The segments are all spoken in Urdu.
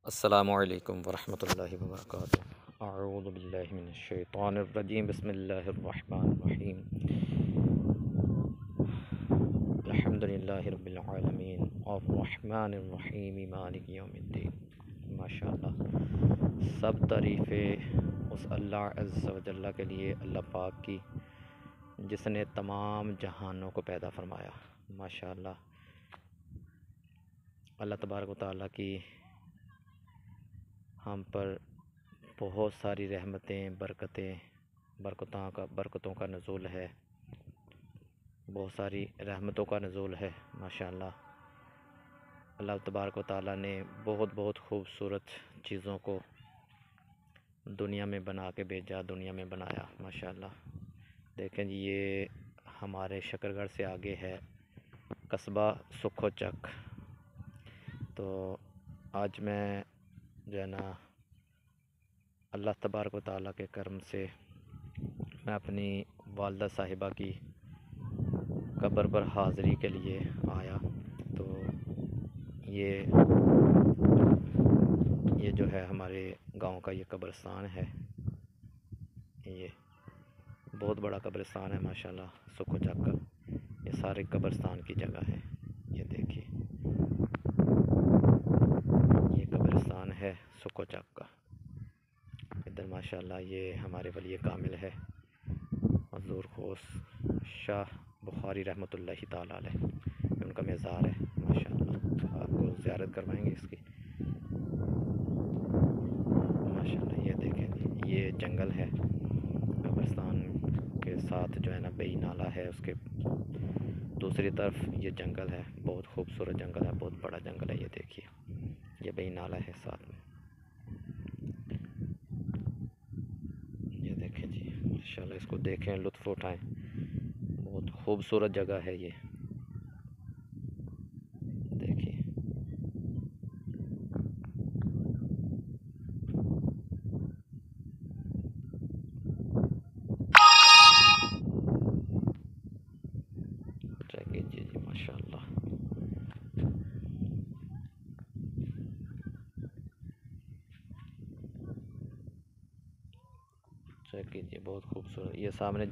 السلام علیکم ورحمۃ اللہ وبرکاتہ۔ اعوذ باللہ من الشیطان الرجیم، بسم اللہ الرحمن الرحیم۔ الحمد للہ رب العالمین الرحمن الرحیم مالک یوم الدین۔ ماشاءاللہ، سب تعریفیں اس اللہ عز و جل کے لیے، اللہ پاک کی، جس نے تمام جہانوں کو پیدا فرمایا۔ ماشاءاللہ، اللہ تبارک و تعالیٰ کی ہم پر بہت ساری رحمتیں، برکتوں کا نزول ہے، بہت ساری رحمتوں کا نزول ہے۔ ماشاءاللہ، اللہ تبارک و تعالیٰ نے بہت خوبصورت چیزوں کو دنیا میں بنا کے بھیجا، دنیا میں بنایا۔ ماشاءاللہ، دیکھیں جی، یہ ہمارے شکر گڑھ سے آگے ہے قصبہ سکھو چک۔ تو آج میں جو ہے نا، اللہ تبارک و تعالیٰ کے کرم سے میں اپنی والدہ صاحبہ کی قبر پر حاضری کے لیے آیا۔ تو یہ جو ہے ہمارے گاؤں کا یہ قبرستان ہے، یہ بہت بڑا قبرستان ہے ماشاءاللہ سکھو چک کا۔ یہ سارے قبرستان کی جگہ ہے، یہ دیکھیے، یہ قبرستان ہے سکھو چک کا۔ ادھر ماشاءاللہ یہ ہمارے ولی کامل ہے حضور خوص شاہ بخاری رحمۃ اللہ تعالیٰ علیہ، ان کا مزار ہے۔ ماشاءاللہ، آپ کو زیارت کروائیں گے اس کی۔ ماشاءاللہ، یہ دیکھیں جی، یہ جنگل ہے قبرستان کے ساتھ، جو ہے نا بئی نالہ ہے، اس کے دوسری طرف یہ جنگل ہے، بہت خوبصورت جنگل ہے، بہت بڑا جنگل ہے۔ یہ دیکھیے، یہ بئی نالہ ہے ساتھ میں، یہ دیکھیں جی۔ ماشاءاللہ، اس کو دیکھیں، لطف اٹھائیں، بہت خوبصورت جگہ ہے یہ، دیکھیے۔ چیک کیجیے جی، ماشاءاللہ، چیک کیجیے، بہت خوبصورت۔ یہ سامنے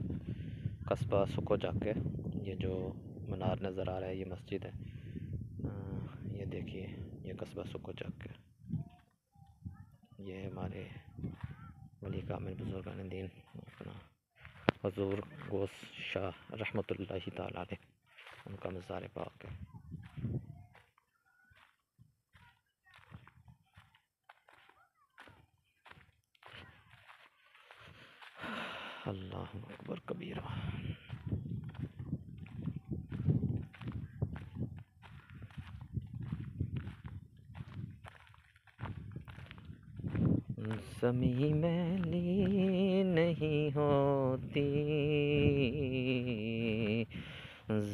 قصبہ سکھو چک ہے، یہ جو منار نظر آ رہا ہے یہ مسجد ہے۔ یہ دیکھیے، یہ قصبہ سکھو چک ہے، یہ ہمارے ولی کامل بزرگان دین اپنا حضور غوث شاہ رحمۃ اللہ تعالیٰ علیہ، ان کا مزار پاک ہے۔ اللہ اکبر کبیرہ۔ زمیں میلی نہیں ہوتی،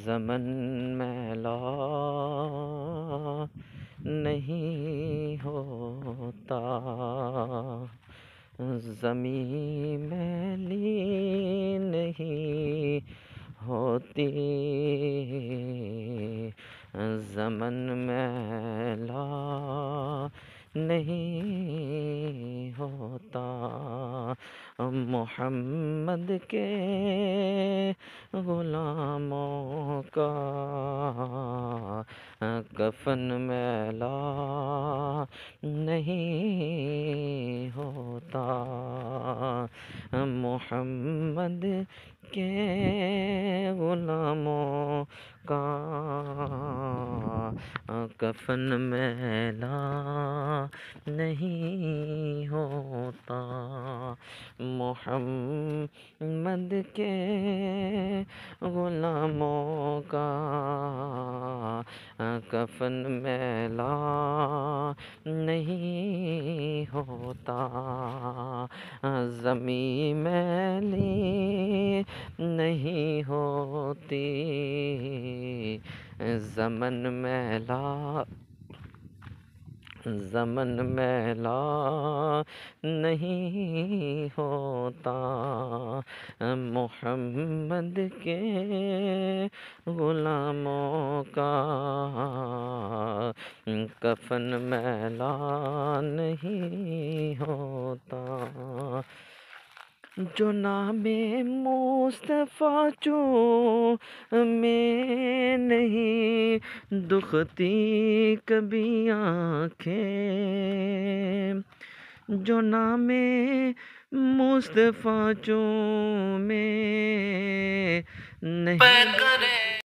زمن میلا نہیں ہوتا، زمیں میلی نہیں ہوتی، زمن میلا نہیں ہوتا، محمد کے غلاموں کا کفن میلا نہیں ہوتا، محمد کے غلاموں کا کفن میلا نہیں ہوتا، محمد کے غلاموں کا کفن میلا نہیں ہوتا، زمیں میلی نہیں ہوتی، زمن میلا زمن میلا نہیں ہوتا، محمد کے غلاموں کا کفن میلا نہیں ہوتا۔ جو نام مصطفیٰ میں نہیں دکھتی کبھی آنکھیں، جو نام مصطفیٰ میں نہیں